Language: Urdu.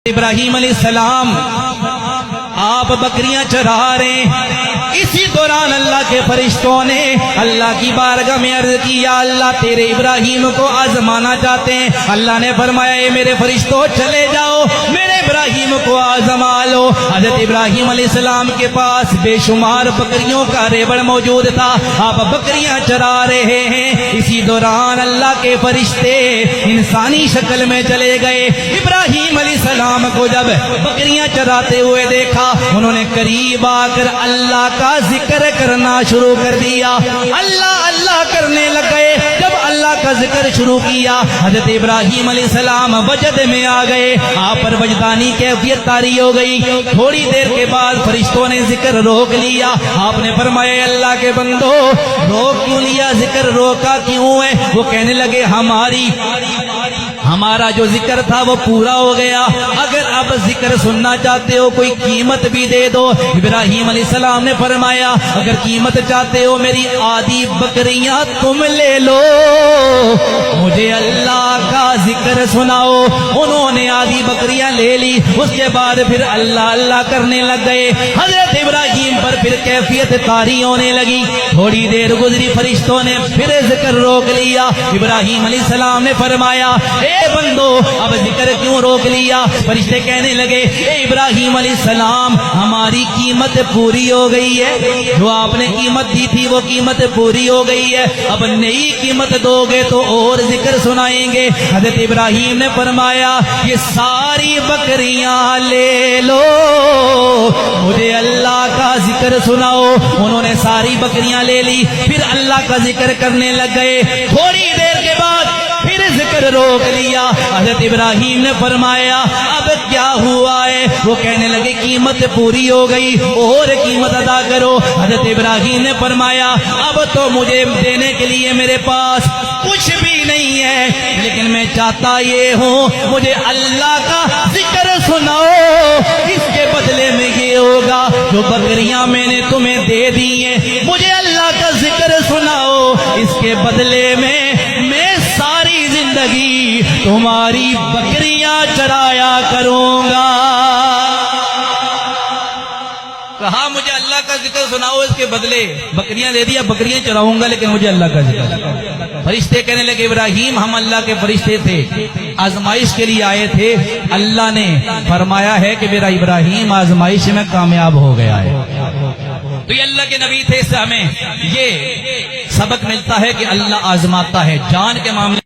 ابراہیم علیہ السلام آپ بکریاں چرا رہے ہیں، اسی دوران اللہ کے فرشتوں نے اللہ کی بارگاہ میں عرض کیا، اللہ تیرے ابراہیم کو آزمانا چاہتے ہیں۔ اللہ نے فرمایا اے میرے فرشتوں چلے جاؤ، میرے ابراہیم کو آزما لو۔ حضرت ابراہیم علیہ السلام کے پاس بے شمار بکریوں کا ریوڑ موجود تھا، آپ بکریاں چرا رہے ہیں، اسی دوران اللہ کے فرشتے انسانی شکل میں چلے گئے۔ ابراہیم علیہ السلام کو جب بکریاں چراتے ہوئے دیکھا، انہوں نے قریب آ کر اللہ کا ذکر کرنا شروع کر دیا، اللہ اللہ کرنے لگ گئے۔ جب اللہ کا ذکر شروع کیا، حضرت ابراہیم علیہ السلام وجد میں آ گئے، آپ پر وجدانی کیفیت طاری ہو گئی۔ تھوڑی دیر کے بعد فرشتوں نے ذکر روک لیا، آپ نے فرمایا اللہ کے بندو روک کیوں لیا، ذکر روکا کیوں ہے؟ وہ کہنے لگے ہمارا جو ذکر تھا وہ پورا ہو گیا، اگر اب ذکر سننا چاہتے ہو کوئی قیمت بھی دے دو۔ ابراہیم علیہ السلام نے فرمایا اگر قیمت چاہتے ہو میری آدھی بکریاں تم لے لو، مجھے اللہ کا ذکر سناؤ۔ انہوں نے آدھی بکریاں لے لی، اس کے بعد پھر اللہ اللہ کرنے لگ گئے۔ حضرت ابراہیم پر پھر کیفیت طاری ہونے لگی، تھوڑی دیر گزری، فرشتوں نے پھر ذکر روک لیا۔ ابراہیم علیہ السلام نے فرمایا اے بندو اب ذکر کیوں روک لیا؟ فرشتے کہنے لگے اے ابراہیم علیہ السلام ہماری قیمت پوری ہو گئی ہے، جو آپ نے قیمت دی تھی وہ قیمت پوری ہو گئی ہے، اب نئی قیمت دو گے تو اور ذکر سنائیں گے۔ حضرت ابراہیم نے فرمایا یہ ساری بکریاں لے لو، مجھے اللہ کا ذکر سناؤ۔ انہوں نے ساری بکریاں لے لی، پھر اللہ کا ذکر کرنے لگ گئے۔ تھوڑی دیر کے بعد پھر ذکر روک لیا۔ حضرت ابراہیم نے فرمایا اب کیا ہوا ہے؟ وہ کہنے لگے قیمت پوری ہو گئی، اور قیمت ادا کرو۔ حضرت ابراہیم نے فرمایا اب تو مجھے دینے کے لیے میرے پاس کچھ بھی نہیں ہے، لیکن میں چاہتا یہ ہوں مجھے اللہ کا ذکر سناؤ، اس کے بدلے میں یہ ہوگا جو بکریاں میں نے تمہیں دے دی ہیں، مجھے اللہ کا ذکر سناؤ، اس کے بدلے میں ساری زندگی تمہاری بکریاں چرایا کروں گا۔ کہا مجھے اللہ کا ذکر سناؤ، اس کے بدلے بکریاں دے دیا، بکریاں چراؤں گا لیکن مجھے اللہ کا ذکر۔ فرشتے کہنے لگے ابراہیم ہم اللہ کے فرشتے تھے، آزمائش کے لیے آئے تھے، اللہ نے فرمایا ہے کہ میرا ابراہیم آزمائش میں کامیاب ہو گیا ہے۔ تو یہ اللہ کے نبی تھے، اس سے ہمیں یہ سبق ملتا ہے کہ اللہ آزماتا ہے، جان کے معاملے